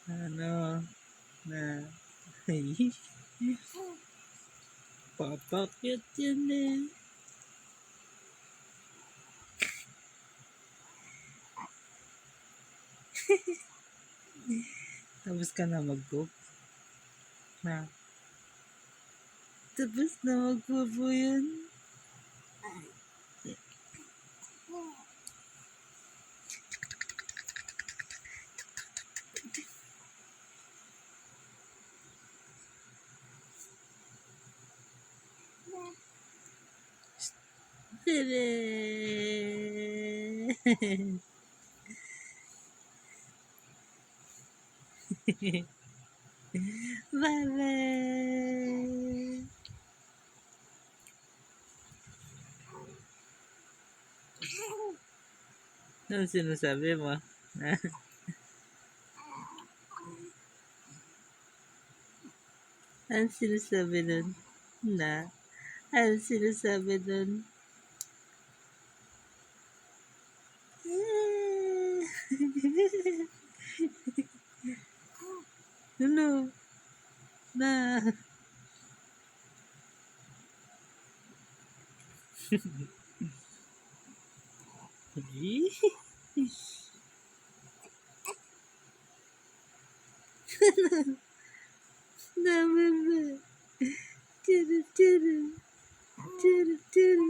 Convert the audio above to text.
Ano na, ay, papakyat yan eh. Tapos ka na mag-poop? Na, tapos na magpupo yun? Tere! Bye-bye! Ano sinasabi mo? Ano sinasabi nun? Na? Ano sinasabi nun? Ano? Na? Dami ba? Tira, tira. Tira, tira.